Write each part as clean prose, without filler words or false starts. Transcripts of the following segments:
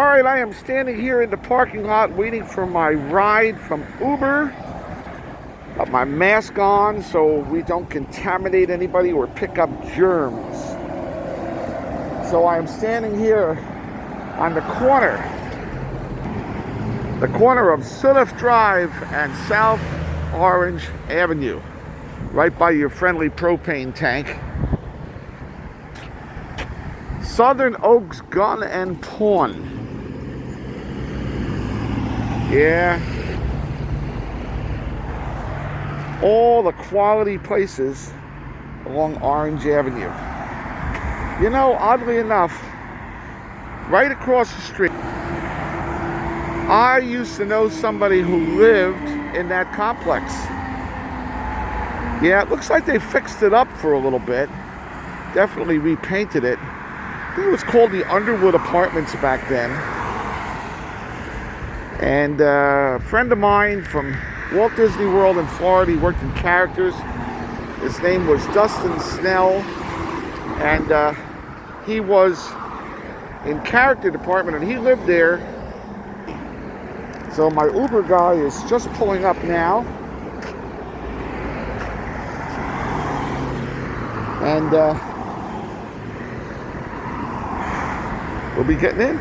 Alright, I am standing here in the parking lot waiting for my ride from Uber. Got my mask on so we don't contaminate anybody or pick up germs. So I am standing here on the corner of Sudif Drive and South Orange Avenue, right by your friendly propane tank. Southern Oaks Gun and Pawn. Yeah. All the quality places along Orange Avenue. You know, oddly enough, right across the street, I used to know somebody who lived in that complex. Yeah, it looks like they fixed it up for a little bit. Definitely repainted it. I think it was called the Underwood Apartments back then. And a friend of mine from Walt Disney World in Florida, he worked in characters. His name was Dustin Snell. And he was in character department and he lived there. So my Uber guy is just pulling up now. And we'll be getting in.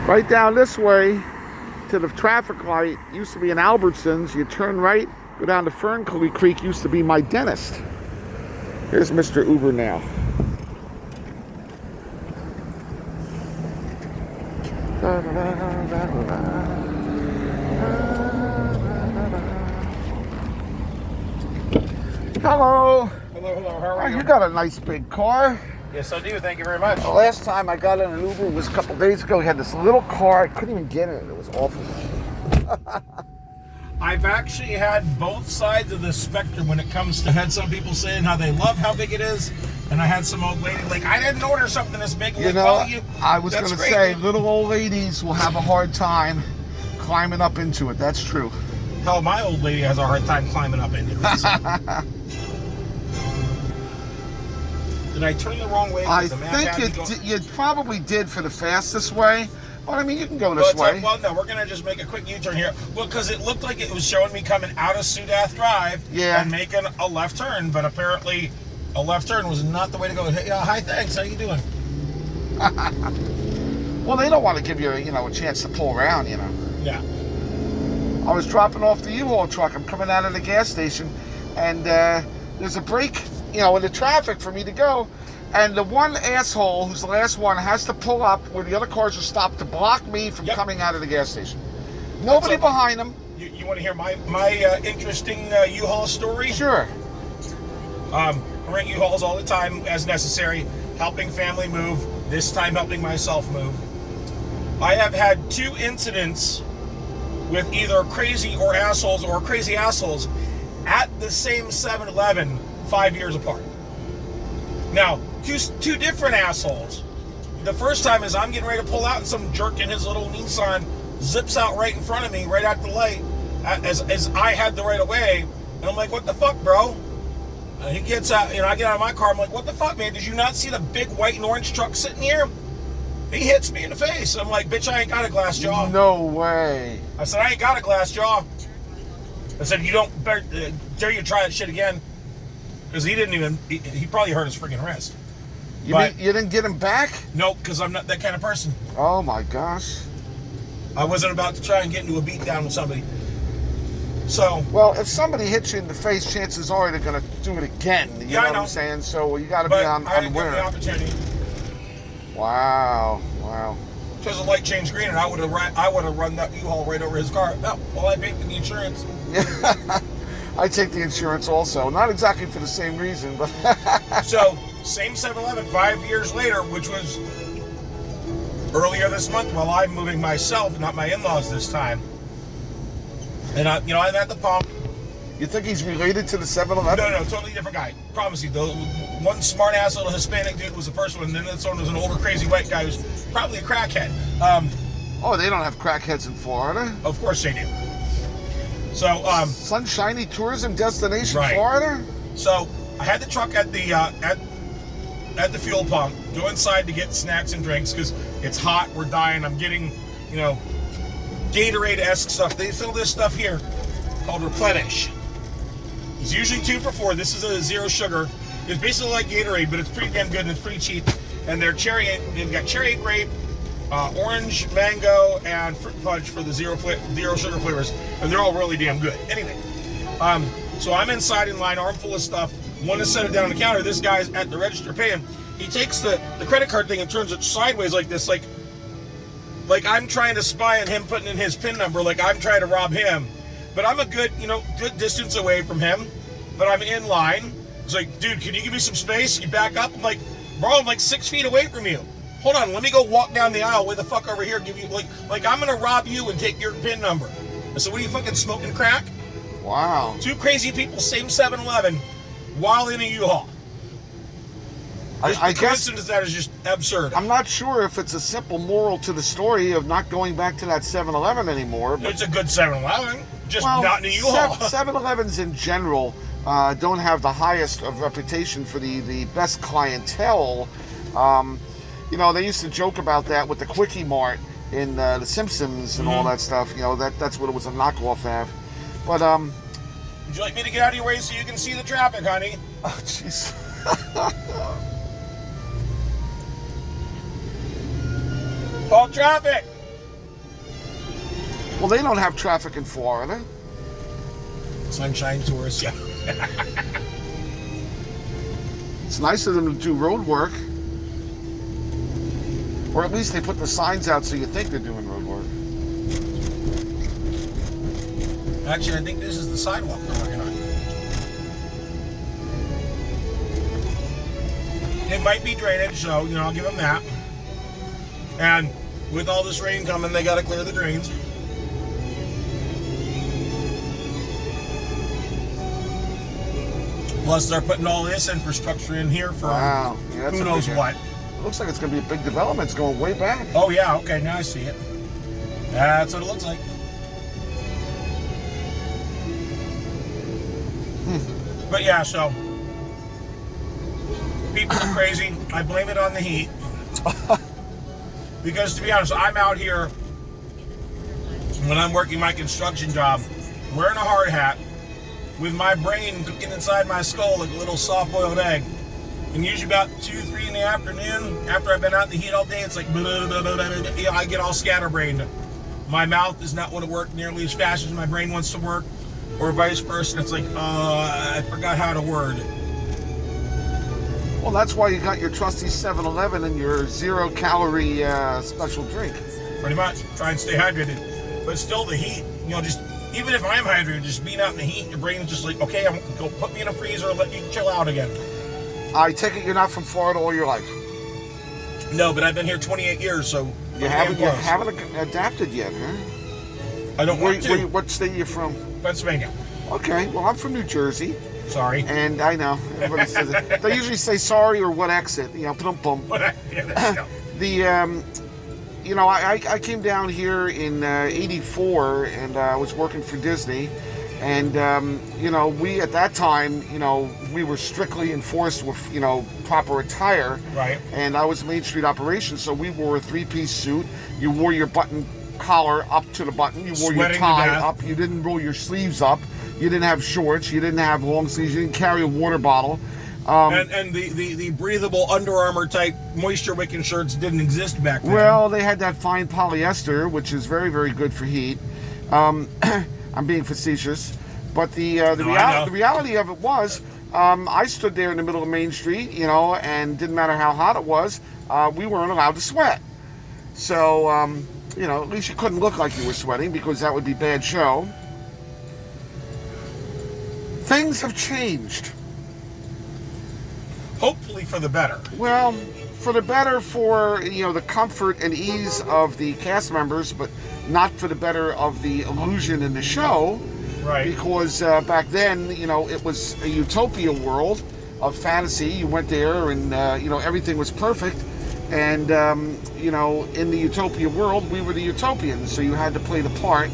Right down this way to the traffic light used to be an Albertsons. You turn right, go down to Ferncliff Creek, used to be my dentist. Here's Mr. Uber now. Hello. Hello, how are you? You got a nice big car. Yes, I do. Thank you very much. The last time I got in an Uber was a couple days ago. We had this little car. I couldn't even get in it. It was awful. I've actually had both sides of the spectrum when it comes to, I had some people saying how they love how big it is, and I had some old lady like, I didn't order something this big. You know, I was going to say, little old ladies will have a hard time climbing up into it. That's true. Hell, my old lady has a hard time climbing up into it. So. Did I turn the wrong way? I think you probably did for the fastest way. But I mean, you can go this way. Well, no, we're going to just make a quick U-turn here. Well, because it looked like it was showing me coming out of Sudif Drive and making a left turn. But apparently, a left turn was not the way to go. Hey, hi, thanks. How you doing? Well, they don't want to give you, a chance to pull around, Yeah. I was dropping off the U-Haul truck. I'm coming out of the gas station. And there's a break, in the traffic for me to go. And the one asshole, who's the last one, has to pull up where the other cars are stopped to block me from coming out of the gas station. Nobody behind them. You want to hear my interesting U-Haul story? Sure. I rent U-Hauls all the time as necessary, helping family move, this time helping myself move. I have had 2 incidents with either crazy assholes at the same 7-Eleven 5 years apart. Now, two different assholes. The first time is I'm getting ready to pull out and some jerk in his little Nissan zips out right in front of me, right at the light, as I had the right of way. And I'm like, what the fuck, bro? He gets out, I get out of my car. I'm like, what the fuck, man? Did you not see the big white and orange truck sitting here? He hits me in the face. I'm like, bitch, I ain't got a glass jaw. No way. I said, I ain't got a glass jaw. I said, you don't dare you try that shit again. Because he probably hurt his freaking wrist. You didn't get him back? Nope, because I'm not that kind of person. Oh my gosh. I wasn't about to try and get into a beatdown with somebody. So. Well, if somebody hits you in the face, chances are they're going to do it again. You know what I'm saying? So you got to be on I didn't aware. get the opportunity. Wow. Because the light changed green and I would have run that U-Haul right over his car. Oh, well, I paid for the insurance. I take the insurance also. Not exactly for the same reason, but... So, same 7-Eleven 5 years later, which was earlier this month while I'm moving myself, not my in-laws this time. And, I'm at the pump. You think he's related to the 7-Eleven? No, totally different guy. Promise you. The one smart-ass little Hispanic dude was the first one, and then this one was an older, crazy white guy who's probably a crackhead. Oh, they don't have crackheads in Florida? Of course they do. So, sunshiny tourism destination, right. Florida. So I had the truck at the fuel pump. Go inside to get snacks and drinks because it's hot. We're dying. I'm getting, Gatorade-esque stuff. They sell this stuff here called Replenish. It's usually 2 for $4. This is a 0 sugar. It's basically like Gatorade, but it's pretty damn good and it's pretty cheap. And they've got cherry grape, orange, mango, and fruit punch for the zero sugar flavors, and they're all really damn good. Anyway, so I'm inside in line, armful of stuff. Want to set it down on the counter. This guy's at the register paying. He takes the credit card thing and turns it sideways like this, like I'm trying to spy on him putting in his PIN number, like I'm trying to rob him. But I'm a good distance away from him, but I'm in line. He's like, dude, can you give me some space? You back up. I'm like, bro, I'm like 6 feet away from you. Hold on, let me go walk down the aisle way the fuck over here, give you like I'm gonna rob you and take your PIN number. I said, what are you fucking smoking crack? Wow. 2 crazy people, same 7-Eleven, while in a U-Haul. I guess that is just absurd. I'm not sure if it's a simple moral to the story of not going back to that 7-Eleven anymore. But, it's a good 7-Eleven, just not in a U-Haul. 7-Elevens in general don't have the highest of reputation for the best clientele. They used to joke about that with the Quickie Mart in The Simpsons and all that stuff. That's what it was a knockoff of. But would you like me to get out of your way so you can see the traffic, honey? Oh, jeez. Call traffic. Well, they don't have traffic in Florida. Sunshine tourists, yeah. It's nice of them to do road work. Or at least they put the signs out so you think they're doing road work. Actually, I think this is the sidewalk they're working on. It might be drainage, so, I'll give them that. And with all this rain coming, they got to clear the drains. Plus, they're putting all this infrastructure in here for who knows what. It looks like it's going to be a big development. It's going way back. Oh, yeah. Okay, now I see it. That's what it looks like. But yeah, so people are crazy. I blame it on the heat. Because to be honest, I'm out here when I'm working my construction job, wearing a hard hat, with my brain cooking inside my skull like a little soft-boiled egg. And usually about 2-3 in the afternoon, after I've been out in the heat all day, it's like, blah, blah, blah, blah, blah, I get all scatterbrained. My mouth does not want to work nearly as fast as my brain wants to work, or vice versa. It's like, I forgot how to word. Well, that's why you got your trusty 7-Eleven and your 0-calorie special drink. Pretty much. Try and stay hydrated. But still the heat, just even if I'm hydrated, just being out in the heat, your brain's just like, okay, I'm going to put me in a freezer and let you chill out again. I take it you're not from Florida all your life. No, but I've been here 28 years, so you haven't adapted yet, huh? I don't want to. What state are you from? Pennsylvania. Okay, well, I'm from New Jersey. Sorry. And I know everybody says it. They usually say sorry or what exit. Boom. I came down here in '84 and I was working for Disney. And, we, at that time, we were strictly enforced with, proper attire. Right. And I was Main Street operations, so we wore a 3-piece suit. You wore your button collar up to the button. You wore your tie up. You didn't roll your sleeves up. You didn't have shorts. You didn't have long sleeves. You didn't carry a water bottle. And the breathable Under Armour type moisture wicking shirts didn't exist back then. Well, they had that fine polyester, which is very, very good for heat. I'm being facetious, but the reality of it was, I stood there in the middle of Main Street, and didn't matter how hot it was, we weren't allowed to sweat. So, at least you couldn't look like you were sweating because that would be bad show. Things have changed. Hopefully for the better. Well, for the better for, the comfort and ease of the cast members, but not for the better of the illusion in the show. Right. Because back then, it was a utopia world of fantasy. You went there and, everything was perfect. And, in the utopia world, we were the utopians. So you had to play the part.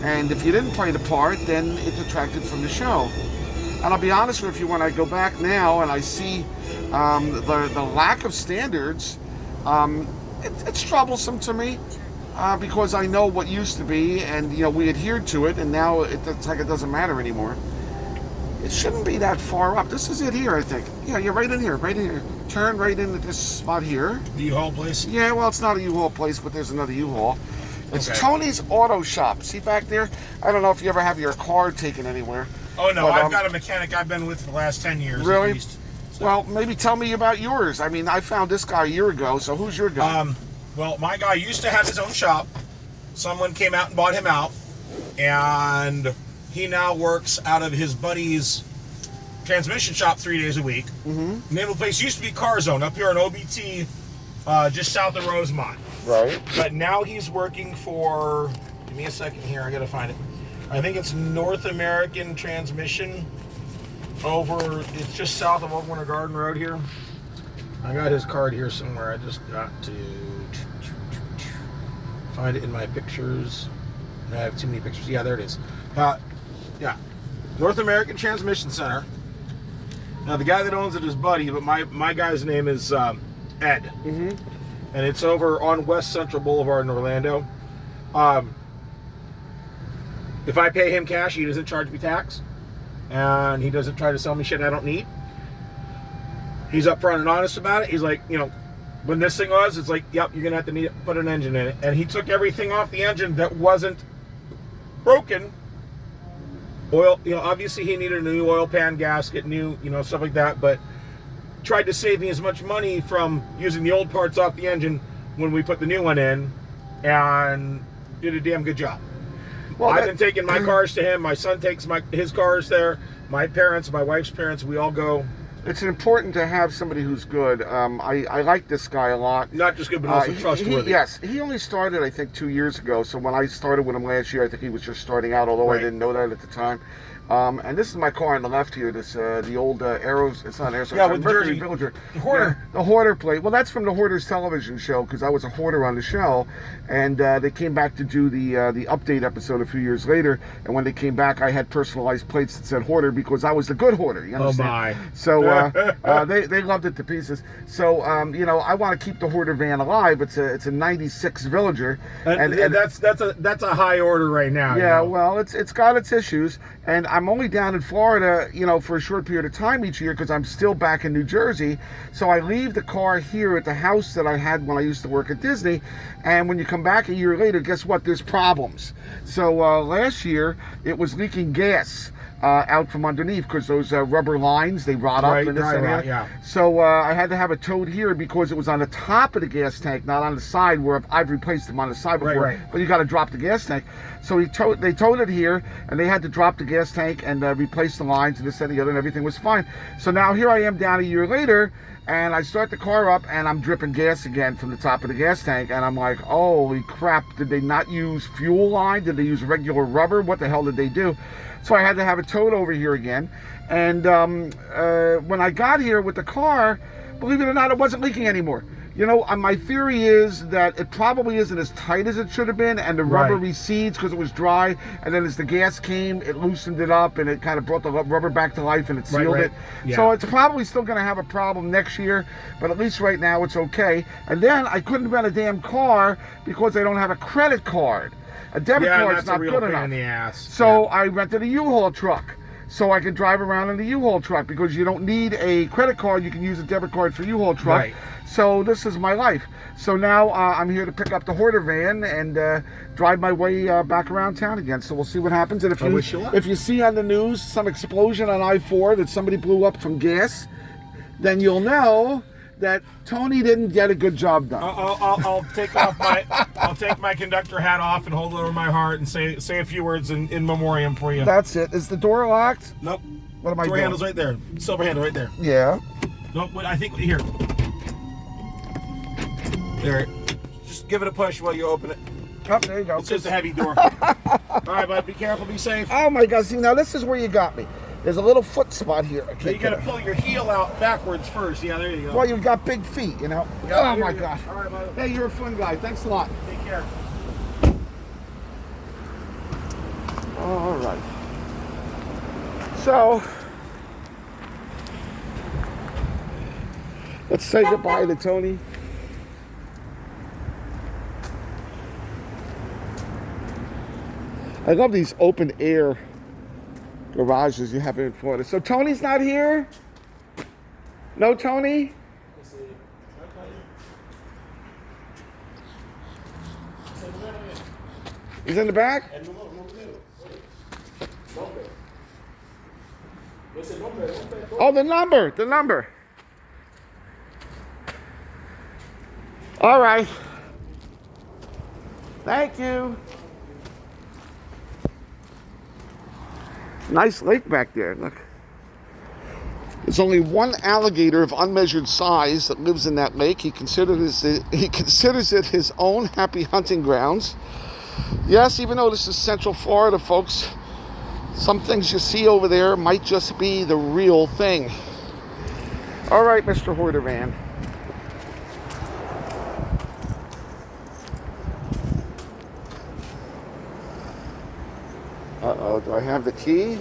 And if you didn't play the part, then it detracted from the show. And I'll be honest with you, when I go back now and I see the lack of standards, it's troublesome to me because I know what used to be, and we adhered to it, and now it's like it doesn't matter anymore. It shouldn't be that far up. This is it here, I think. Yeah, you're right in here, right in here. Turn right into this spot here. The U-Haul place? Yeah, well, it's not a U-Haul place, but there's another U-Haul. It's Okay. Tony's Auto Shop. See back there? I don't know if you ever have your car taken anywhere. Oh, no, But, I've got a mechanic I've been with for the last 10 years Really? at least. So, Well, maybe tell me about yours. I mean, I found this guy a year ago, so who's your guy? well, my guy used to have his own shop. Someone came out and bought him out, and he now works out of his buddy's transmission shop 3 days a week. Mm-hmm. The name of the place used to be Car Zone up here in OBT, just south of Rosemont. Right. But now he's working for, give me a second here, I gotta find it. I think it's North American Transmission it's just south of Old Winter Garden Road here. I got his card here somewhere. I just got to find it in my pictures. I have too many pictures. Yeah, there it is. Yeah, North American Transmission Center. Now the guy that owns it is Buddy, but my guy's name is Ed. Mm-hmm. And it's over on West Central Boulevard in Orlando. If I pay him cash, he doesn't charge me tax, and he doesn't try to sell me shit I don't need. He's upfront and honest about it. He's like, when this thing was, it's like, yep, you're gonna have to put an engine in it. And he took everything off the engine that wasn't broken. Oil, obviously he needed a new oil pan gasket, new, stuff like that, but tried to save me as much money from using the old parts off the engine when we put the new one in, and did a damn good job. Well, I've been taking my cars to him. My son takes his cars there. My parents, my wife's parents, we all go. It's important to have somebody who's good. I like this guy a lot. Not just good, but also trustworthy. Yes, he only started, I think, 2 years ago. So when I started with him last year, I think he was just starting out, although Right. I didn't know that at the time. And this is my car on the left here. This the old Arrows. It's not Arrows. Yeah, it's with Mercury Jersey. Villager. The Hoarder. Yeah, the Hoarder plate. Well, that's from the Hoarders television show because I was a hoarder on the show, and they came back to do the update episode a few years later. And when they came back, I had personalized plates that said Hoarder because I was the good hoarder. You understand? Oh my! So they loved it to pieces. So I want to keep the Hoarder van alive. It's a '96 Villager, and that's a high order right now. Yeah, well, it's got its issues, and I'm only down in Florida, for a short period of time each year because I'm still back in New Jersey. So I leave the car here at the house that I had when I used to work at Disney, and when you come back a year later, guess what? There's problems. So last year it was leaking gas out from underneath because those rubber lines, they rot up and this and that. Yeah. So I had to have it towed here because it was on the top of the gas tank, not on the side where I've replaced them on the side before. Right. But you got to drop the gas tank. So they towed it here, and they had to drop the gas tank and replace the lines and this and the other, and everything was fine. So now here I am down a year later, and I start the car up, and I'm dripping gas again from the top of the gas tank, and I'm like, holy crap, did they not use fuel line? Did they use regular rubber? What the hell did they do? So I had to have it towed over here again. And when I got here with the car, believe it or not, it wasn't leaking anymore. My theory is that it probably isn't as tight as it should have been, and the rubber recedes because it was dry, and then as the gas came, it loosened it up, and it kind of brought the rubber back to life, and it sealed it. Yeah. So it's probably still going to have a problem next year, but at least right now it's okay. And then I couldn't rent a damn car because I don't have a credit card. A debit card's not good enough. In the ass. So I rented a U-Haul truck so I could drive around in the U-Haul truck because you don't need a credit card. You can use a debit card for U-Haul truck. Right. So this is my life. So now I'm here to pick up the Hoarder van and drive my way back around town again. So we'll see what happens. And if you see on the news some explosion on I-4 that somebody blew up from gas, then you'll know that Tony didn't get a good job done. I'll take my conductor hat off and hold it over my heart and say a few words in memoriam for you. That's it. Is the door locked? Nope. What am I doing? Door handle's right there. Silver handle right there. Yeah. Nope. I think here. There. Just give it a push while you open it. Oh, there you go. It's just a heavy door. All right, bud. Be careful. Be safe. Oh my God! See, now this is where you got me. There's a little foot spot here. So you got to pull your heel out backwards first. Yeah, there you go. Well, you've got big feet, Yeah, oh my God! All right, bud. Hey, you're a fun guy. Thanks a lot. Take care. All right. So, let's say goodbye to Tony. I love these open air garages you have in Florida. So Tony's not here? No Tony? He's in the back? Oh, the number. All right. Thank you. Nice lake back there, look. There's only one alligator of unmeasured size that lives in that lake. He considers it his own happy hunting grounds. Yes, even though this is Central Florida, folks, some things you see over there might just be the real thing. All right, Mr. Hoarder Van. Uh-oh, do I have the key?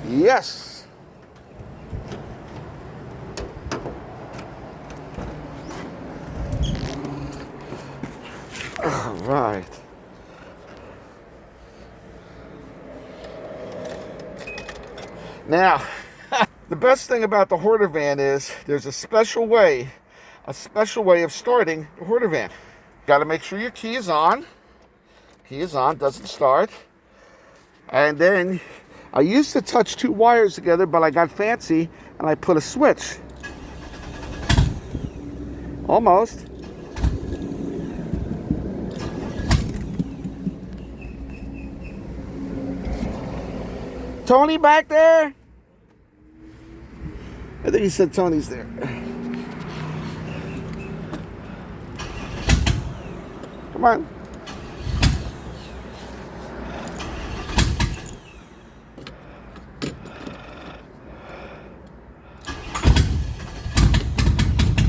Yes. All right. Now, the best thing about the Hoarder Van is there's a special way of starting the Hoarder Van. Got to make sure your key is on. Key is on, doesn't start. And then I used to touch two wires together, but I got fancy and I put a switch. Almost. Tony back there? I think he said Tony's there. Come on.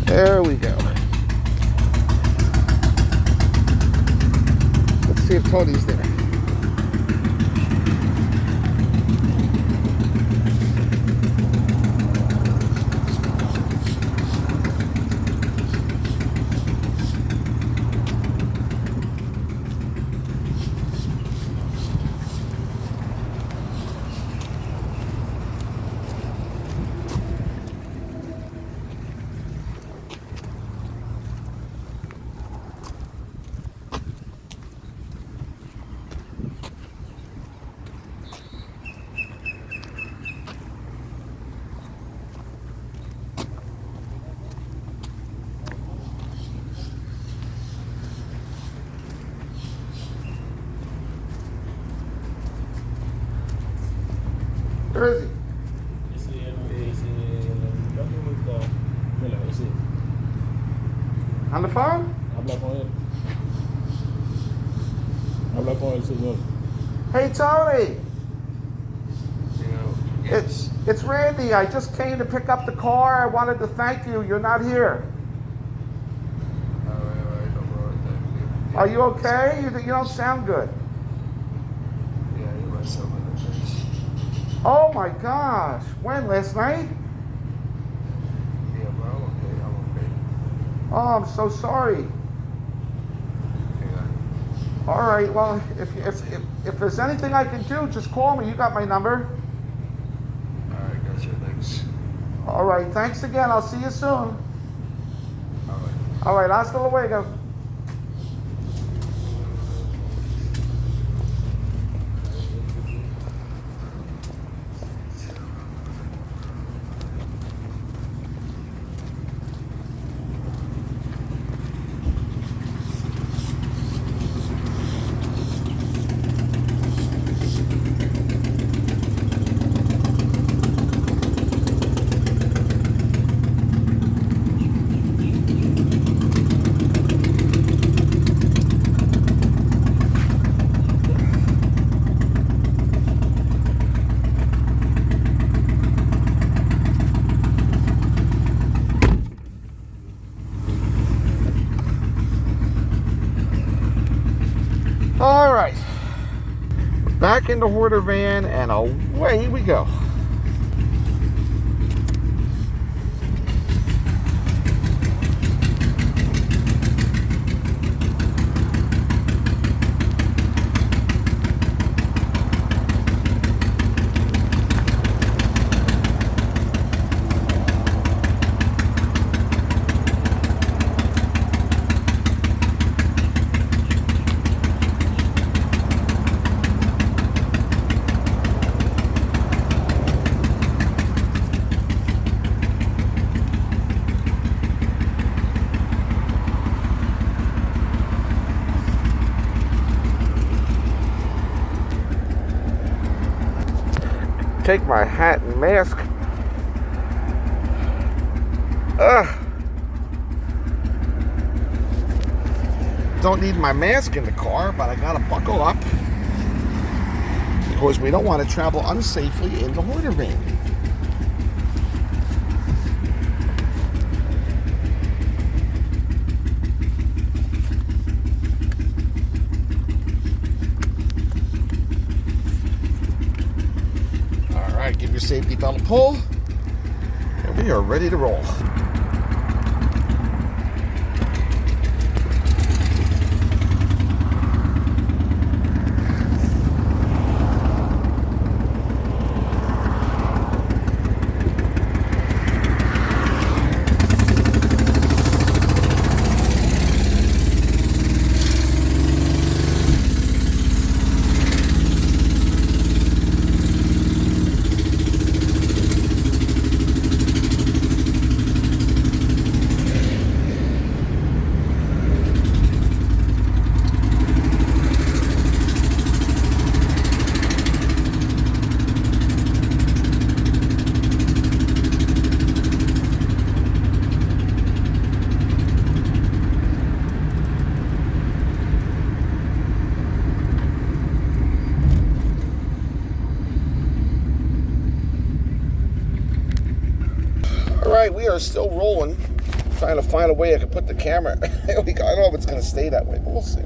There we go. Let's see if Tony's there. Where is he? On the phone? Hey Tony! Yes. It's Randy. I just came to pick up the car. I wanted to thank you. You're not here. Are you okay? You don't sound good. Yeah, you were so in the face. Oh my gosh. When? Last night? Yeah, but I'm okay. I'm okay. Oh, I'm so sorry. Yeah. All right. Well, if there's anything I can do, just call me. You got my number. Alright, gotcha. Thanks. All right. Thanks again. I'll see you soon. Alright. All right. Hasta luego. Back in the hoarder van, and away we go. Take my hat and mask. Don't need my mask in the car, but I gotta buckle up because we don't want to travel unsafely in the hoarder van. Give your safety belt a pull, and we are ready to roll. Alright, we are still rolling. Trying to find a way I can put the camera. I don't know if it's going to stay that way, but we'll see.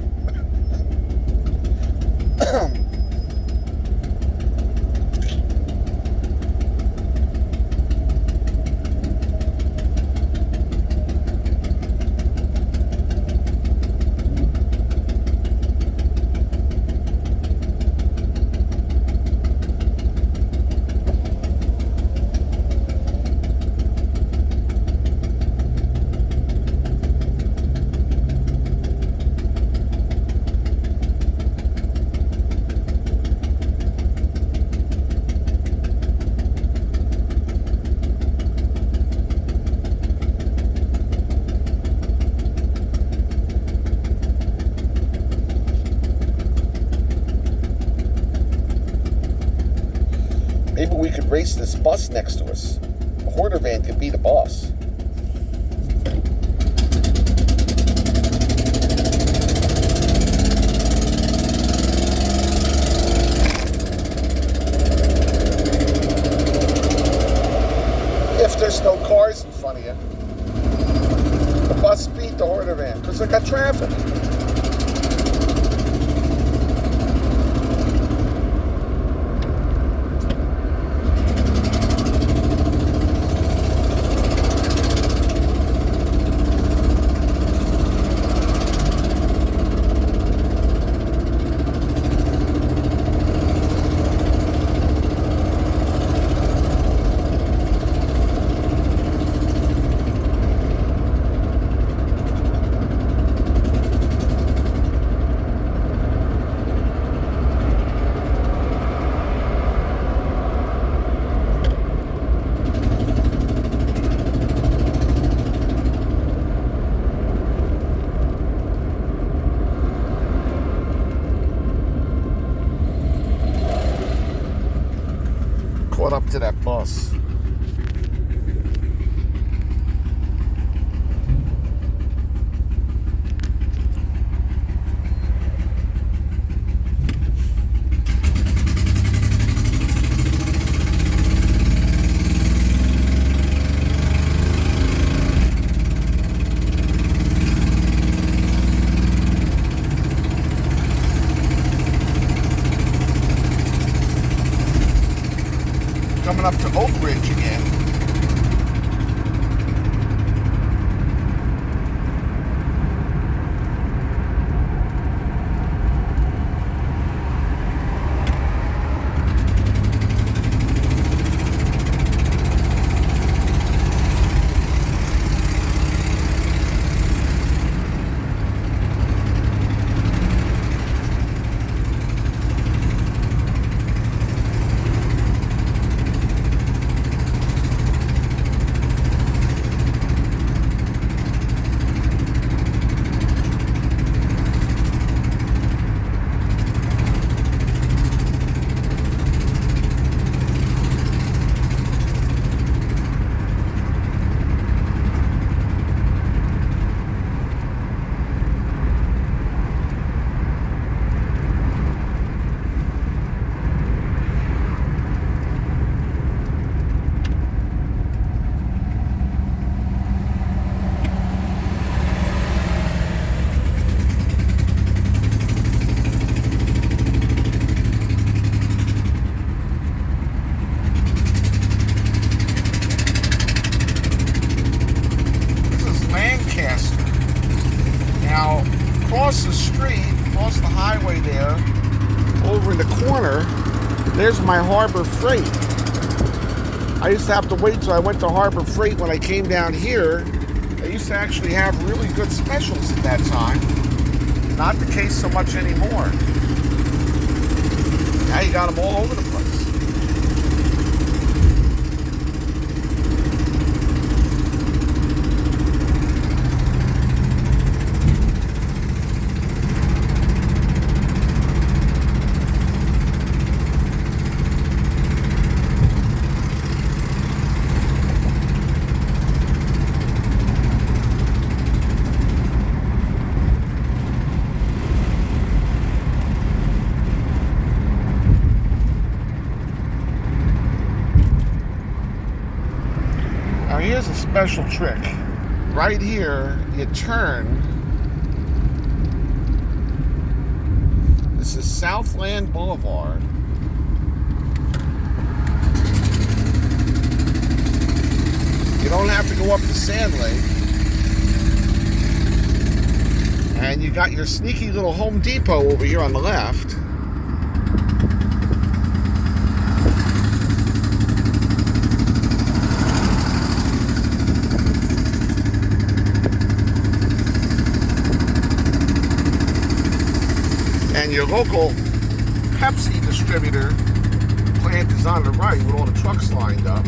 Maybe we could race this bus next to us. The hoarder van could be the boss. If there's no cars in front of you. The bus beat the hoarder van because they got traffic. coming up to Oak Ridge again. Now, across the street, across the highway there, over in the corner, there's my Harbor Freight. I used to have to wait till I went to Harbor Freight when I came down here. They used to actually have really good specials at that time. Not the case so much anymore. Now you got them all over the place. Now here's a special trick. Right here, you turn. This is Southland Boulevard. You don't have to go up to Sand Lake. And you got your sneaky little Home Depot over here on the left. And your local Pepsi distributor plant is on the right with all the trucks lined up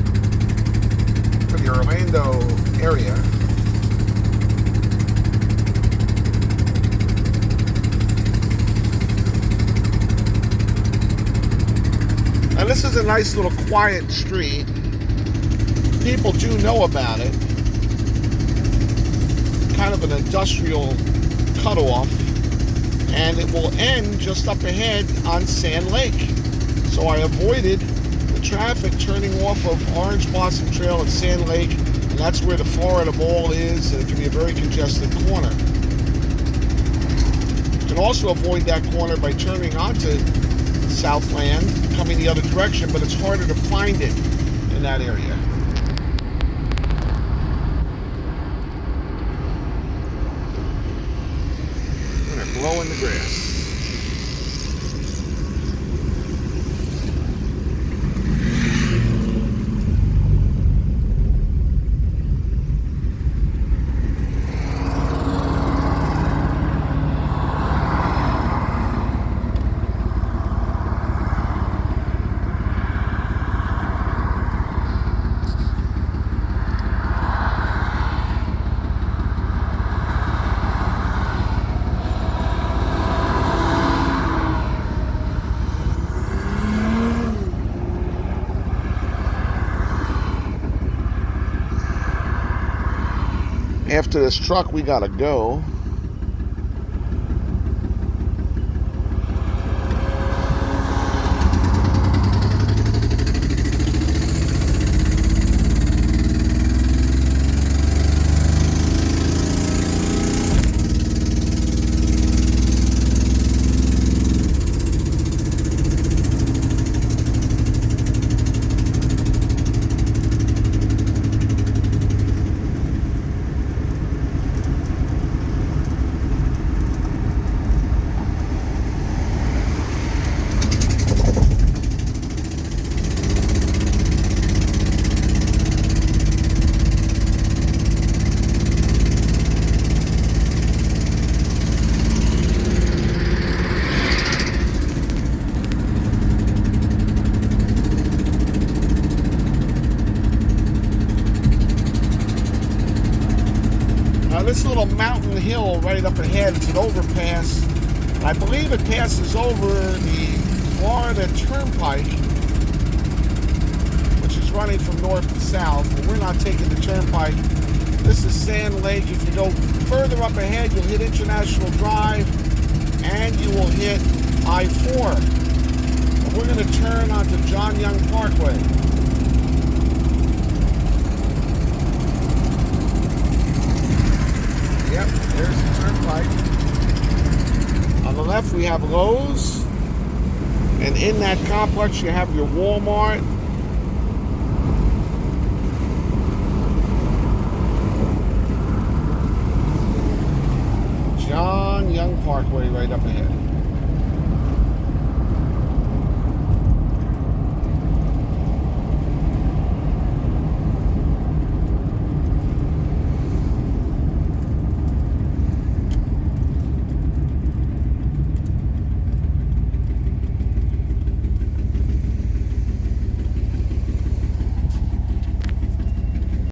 for the Orlando area. And this is a nice little quiet street. People do know about it. Kind of an industrial cutoff. And it will end just up ahead on Sand Lake. So I avoided the traffic turning off of Orange Blossom Trail at Sand Lake, and that's where the Florida Mall is, and it can be a very congested corner. You can also avoid that corner by turning onto Southland, coming the other direction, but it's harder to find it in that area. Blowing the grass. After this truck, we gotta go. this little mountain hill right up ahead, it's an overpass. I believe it passes over the Florida Turnpike, which is running from north to south, but we're not taking the turnpike. This is Sand Lake. If you go further up ahead, you'll hit International Drive, and you will hit I-4. But we're going to turn onto John Young Parkway. Yep, there's the turnpike. On the left, we have Lowe's. And in that complex, you have your Walmart. John Young Parkway right up ahead.